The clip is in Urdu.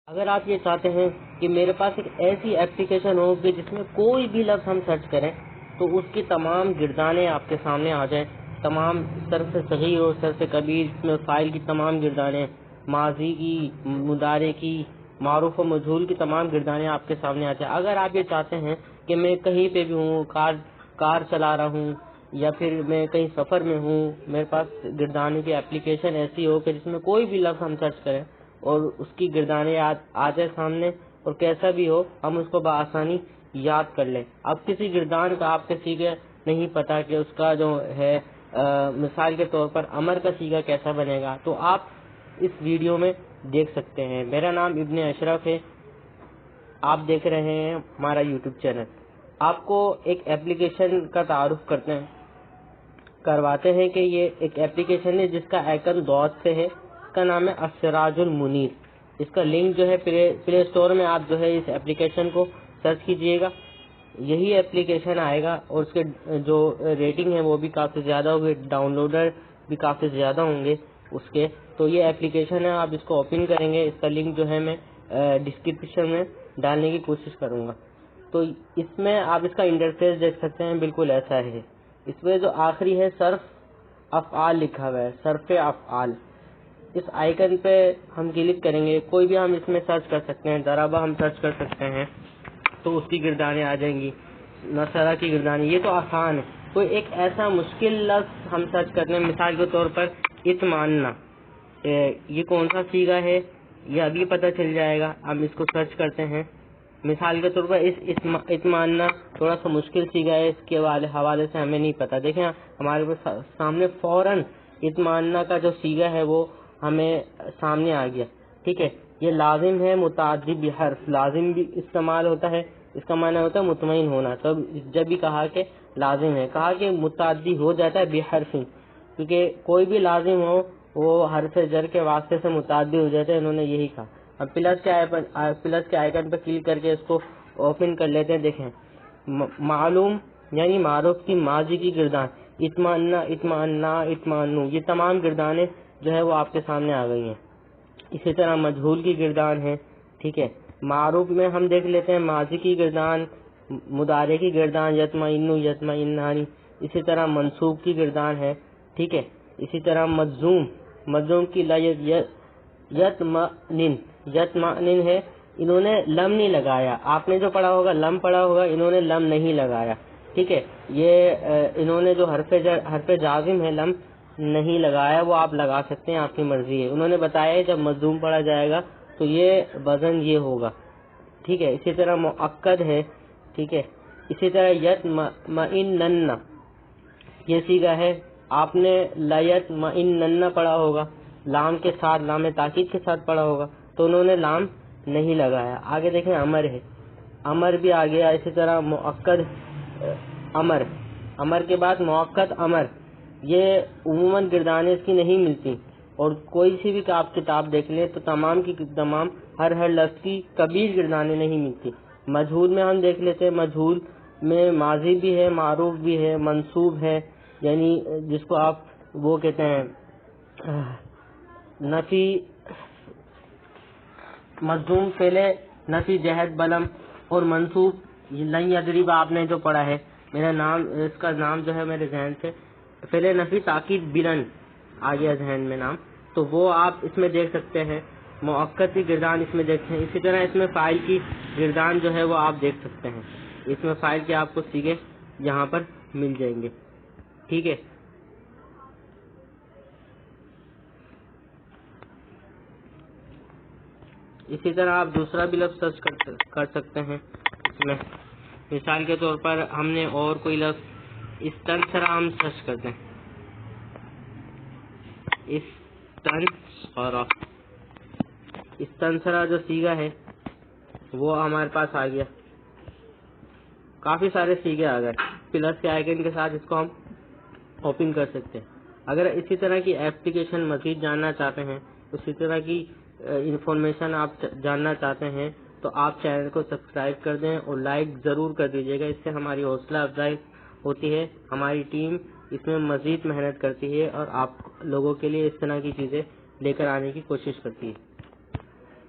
اگر آپ یہ چاہتے ہیں کہ میرے پاس ایک ایسی اپلیکیشن ہو کہ جس میں کوئی بھی لفظ ہم سرچ کریں تو اس کی تمام گردانیں آپ کے سامنے آ جائیں، تمام سر سے صغیر اور سر سے کبیر، اس میں فائل کی تمام گردانیں، ماضی کی، مضارع کی، معروف و مجہول کی تمام گردانیں آپ کے سامنے آ جائیں۔ اگر آپ یہ چاہتے ہیں کہ میں کہیں پہ بھی ہوں، کار چلا رہا ہوں یا پھر میں کہیں سفر میں ہوں، میرے پاس گردانے کی اپلیکیشن ایسی ہو کہ جس میں کوئی بھی لفظ ہم سرچ کریں اور اس کی گردانیں آ جائے سامنے، اور کیسا بھی ہو ہم اس کو بآسانی یاد کر لیں۔ اب کسی گردان کا آپ کے سیگا نہیں پتا کہ اس کا جو ہے مثال کے طور پر امر کا سیگا کیسا بنے گا، تو آپ اس ویڈیو میں دیکھ سکتے ہیں۔ میرا نام ابن اشرف ہے، آپ دیکھ رہے ہیں ہمارا یوٹیوب چینل۔ آپ کو ایک اپلیکیشن کا تعارف کرواتے ہیں کہ یہ ایک اپلیکیشن ہے جس کا آئیکن دوت سے ہے، اس کا نام ہے السراج المنیر۔ اس کا لنک جو ہے پلے اسٹور میں آپ جو ہے اس اپلیکیشن کو سرچ کیجئے گا، یہی اپلیکیشن آئے گا اور اس کے جو ریٹنگ ہے وہ بھی کافی زیادہ ہوگی، ڈاؤن لوڈر بھی کافی زیادہ ہوں گے اس کے۔ تو یہ اپلیکیشن ہے، آپ اس کو اوپن کریں گے، اس کا لنک جو ہے میں ڈسکرپشن میں ڈالنے کی کوشش کروں گا۔ تو اس میں آپ اس کا انٹرفیس دیکھ سکتے ہیں، بالکل ایسا ہے۔ اس میں جو آخری ہے صرف افعال لکھا ہوا ہے، صرف افعال۔ اس آئیکن پہ ہم کلک کریں گے، کوئی بھی ہم اس میں سرچ کر سکتے ہیں، ضربہ ہم سرچ کر سکتے ہیں تو اس کی گردانیں آ جائیں گی، نصرہ کی گردانیں۔ یہ تو آسان ہے۔ کوئی ایک ایسا مشکل لفظ ہم سرچ کرتے ہیں، مثال کے طور پر اطماننا، یہ کون سا سیگا ہے یہ ابھی پتہ چل جائے گا۔ ہم اس کو سرچ کرتے ہیں، مثال کے طور پر اطماننا تھوڑا سا مشکل سیگا ہے، اس کے حوالے سے ہمیں نہیں پتہ۔ دیکھیں ہمارے سامنے فوراً اطماننا کا جو سیگا ہے وہ ہمیں سامنے آ گیا، ٹھیک ہے۔ یہ لازم ہے متعدی بحرف، لازم بھی استعمال ہوتا ہے، اس کا معنی ہوتا ہے مطمئن ہونا۔ تو جب بھی کہا کہ لازم ہے، کہا کہ متعدی ہو جاتا ہے بحرف، کیونکہ کوئی بھی لازم ہو وہ حرف جر کے واسطے سے متعدی ہو جاتا ہے، انہوں نے یہی کہا۔ اب پلس کے آئیکن پہ کلک کر کے اس کو اوپن کر لیتے ہیں۔ دیکھیں معلوم یعنی معروف کی ماضی کی گردان، اطماننا، اطماننا، اطمانو، یہ تمام گردانیں جو ہے وہ آپ کے سامنے آ گئی ہیں۔ اسی طرح مجہول کی گردان ہے، ٹھیک ہے۔ معروف میں ہم دیکھ لیتے ہیں ماضی کی گردان، مضارع کی گردان، یطمئنو، یطمئنانی۔ اسی طرح منصوب کی گردان ہے، ٹھیک ہے۔ اسی طرح مجزوم کی یطمئنن، یطمئنن ہے، انہوں نے لم نہیں لگایا۔ آپ نے جو پڑھا ہوگا لم پڑھا ہوگا، انہوں نے لم نہیں لگایا، ٹھیک ہے۔ یہ انہوں نے جو حرف جازم ہے لم نہیں لگایا، وہ آپ لگا سکتے ہیں، آپ کی مرضی ہے۔ انہوں نے بتایا جب مظلوم پڑھا جائے گا تو یہ وزن یہ ہوگا، ٹھیک ہے۔ اسی طرح مؤکد ہے، ٹھیک ہے۔ اسی طرح یطمئنن، یہ سیگا ہے، آپ نے لیطمئنن پڑھا ہوگا، لام کے ساتھ، لام تاکید کے ساتھ پڑھا ہوگا، تو انہوں نے لام نہیں لگایا۔ آگے دیکھیں امر ہے، امر بھی آ گیا۔ اسی طرح مؤکد امر کے بعد مؤکد امر، یہ عموماً گردانیں اس کی نہیں ملتی، اور کوئی سی بھی آپ کتاب دیکھ لیں تو تمام کی تمام ہر لفظ کی کبیر گردانیں نہیں ملتی۔ مجہول میں ہم دیکھ لیتے ہیں، مجہول میں ماضی بھی ہے، معروف بھی ہے، منصوب ہے، یعنی جس کو آپ وہ کہتے ہیں نفی، مظلوم فعل نفی جہد بلم، اور منصوب لن یضرب آپ نے جو پڑھا ہے، میرا نام اس کا نام جو ہے میرے ذہن سے فعل نفی تاکید بلن آ گیا ذہن میں نام، تو وہ آپ اس میں دیکھ سکتے ہیں۔ مؤکد کی گردان اس میں دیکھتے ہیں۔ اسی طرح اس میں فاعل کی گردان جو ہے وہ آپ دیکھ سکتے ہیں، اس میں فاعل کے آپ کو سیگے یہاں پر مل جائیں گے، ٹھیک ہے۔ اسی طرح آپ دوسرا بھی لفظ سرچ کر سکتے ہیں اس میں، مثال کے طور پر ہم نے اور کوئی لفظ استنصرہ ہم سرچ کرتے ہیں، استنصرہ جو سیگا ہے وہ ہمارے پاس آ گیا، کافی سارے سیگے آ گئے۔ پلس کے آئیکن کے ساتھ اس کو ہم اوپن کر سکتے ہیں۔ اگر اسی طرح کی اپلیکیشن مزید جاننا چاہتے ہیں، اسی طرح کی انفارمیشن آپ جاننا چاہتے ہیں، تو آپ چینل کو سبسکرائب کر دیں اور لائک ضرور کر دیجیے گا، اس سے ہماری حوصلہ افزائی ہوتی ہے، ہماری ٹیم اس میں مزید محنت کرتی ہے اور آپ لوگوں کے لیے اس طرح کی چیزیں لے کر آنے کی کوشش کرتی ہے۔